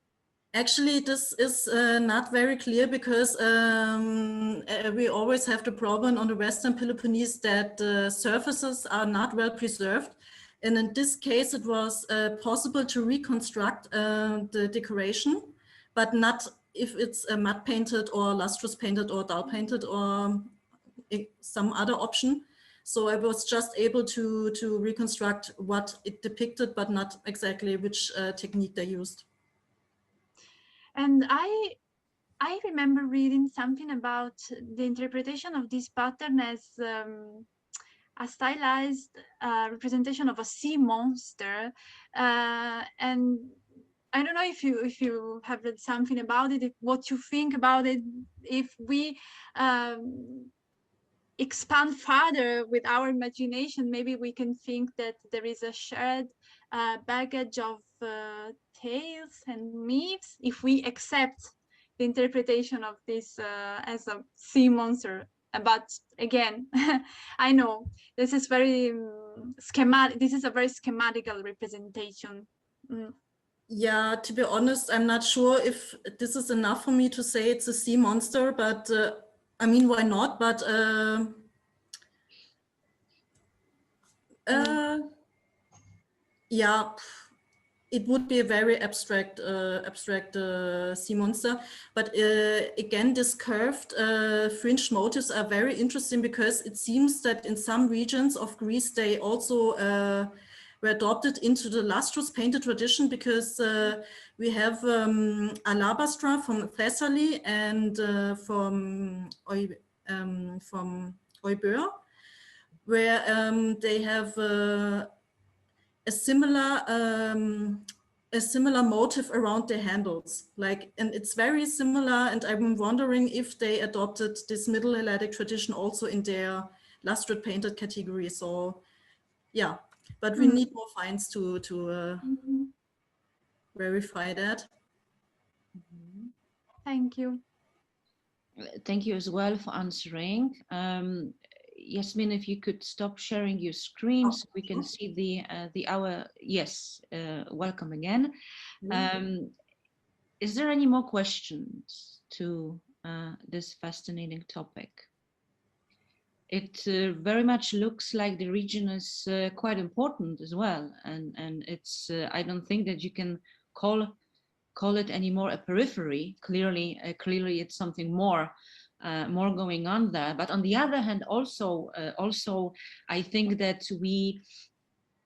Actually, this is not very clear because we always have the problem on the Western Peloponnese that the surfaces are not well preserved. And in this case, it was possible to reconstruct the decoration, but not if it's matte painted or lustrous painted or dull painted or some other option. So I was just able to reconstruct what it depicted, but not exactly which technique they used. And I remember reading something about the interpretation of this pattern as a stylized representation of a sea monster, and I don't know if you have read something about it, what you think about it, if we expand further with our imagination, maybe we can think that there is a shared baggage of tales and myths if we accept the interpretation of this as a sea monster. But again, I know this is very schematic. This is a very schematical representation. Yeah, to be honest, I'm not sure if this is enough for me to say it's a sea monster, but I mean, why not? But yeah, it would be a very abstract sea monster. But again, this curved fringed motifs are very interesting because it seems that in some regions of Greece, they also were adopted into the lustrous painted tradition, because we have alabastra from Thessaly and from Euböa, where they have a similar motif around the handles, and it's very similar. And I'm wondering if they adopted this Middle Helladic tradition also in their lustrous painted category. So, yeah, but we need more finds to verify that. Thank you. Thank you as well for answering. Jasmin, if you could stop sharing your screen so we can see the hour. Yes, welcome again. Is there any more questions to this fascinating topic? It very much looks like the region is quite important as well, and it's I don't think that you can call it anymore a periphery. Clearly it's something more going on there. But on the other hand, also I think that we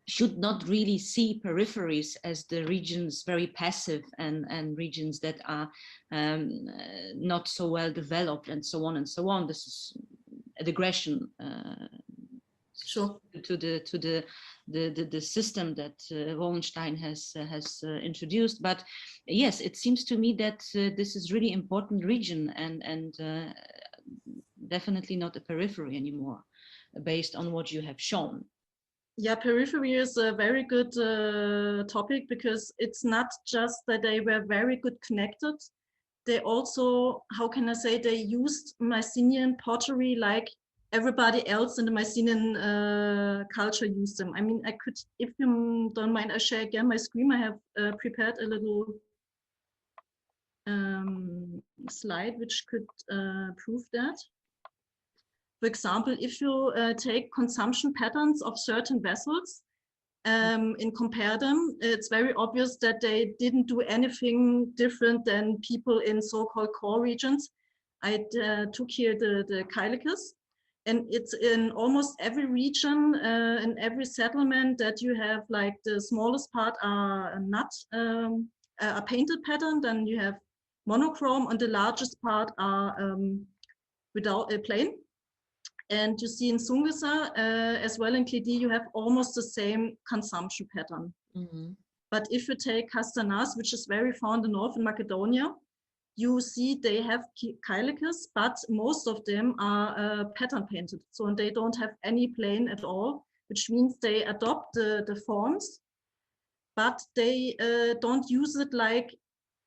should not really see peripheries as the regions very passive and regions that are not so well developed and so on and so on. This is a digression Sure. to the system that Wallenstein has introduced. But yes, it seems to me that this is really important region and definitely not a periphery anymore, based on what you have shown. Yeah, periphery is a very good topic, because it's not just that they were very good connected. They also, how can I say, they used Mycenaean pottery like everybody else in the Mycenaean culture used them. I mean, I could, if you don't mind, I share again my screen. I have prepared a little slide which could prove that. For example, if you take consumption patterns of certain vessels and compare them, it's very obvious that they didn't do anything different than people in so-called core regions. I took here the Kourkoulakos, and it's in almost every region, in every settlement, that you have like the smallest part are not a painted pattern, then you have monochrome, and the largest part are without a plain. And you see in Sungesa, as well in Clédy, you have almost the same consumption pattern. Mm-hmm. But if you take Castanas, which is very found in northern Macedonia, you see they have Kylikes, but most of them are pattern painted. So they don't have any plain at all, which means they adopt the forms, but they don't use it like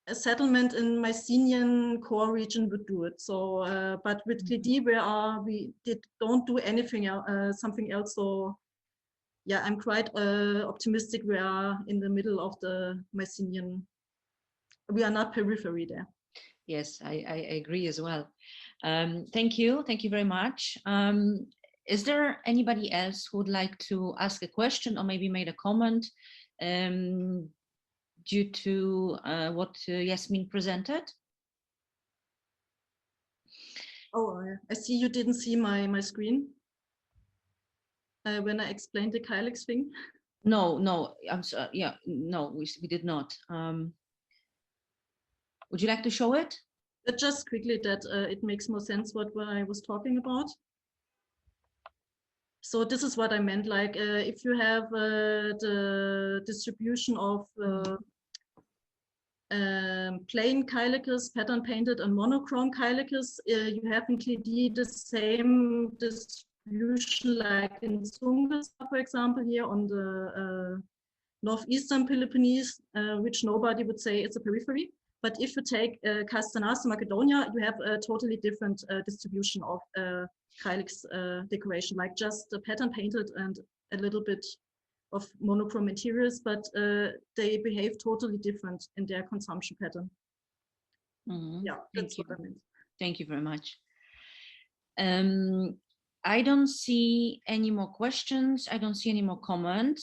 a settlement in Mycenaean core region would do it. So, but with Clédy, we don't do anything something else. So, yeah, I'm quite optimistic. We are in the middle of the Mycenaean. We are not periphery there. Yes, I agree as well. Thank you very much. Is there anybody else who would like to ask a question or maybe made a comment due to what Jasmin presented? Oh, I see you didn't see my screen when I explained the Kylix thing. No, I'm sorry. Yeah, no, we did not. Would you like to show it? Just quickly, that it makes more sense what I was talking about. So this is what I meant, like if you have the distribution of plain Kylikes, pattern painted, and monochrome Kylikes, you have in Clédy the same distribution like in Sungesa, for example, here on the northeastern Peloponnese, which nobody would say it's a periphery. But if you take Castanas, Macedonia, you have a totally different distribution of Kylix decoration, like just the pattern painted and a little bit of monochrome materials, but they behave totally different in their consumption pattern. Mm-hmm. Yeah, that's what I meant. Thank you very much. I don't see any more questions. I don't see any more comments.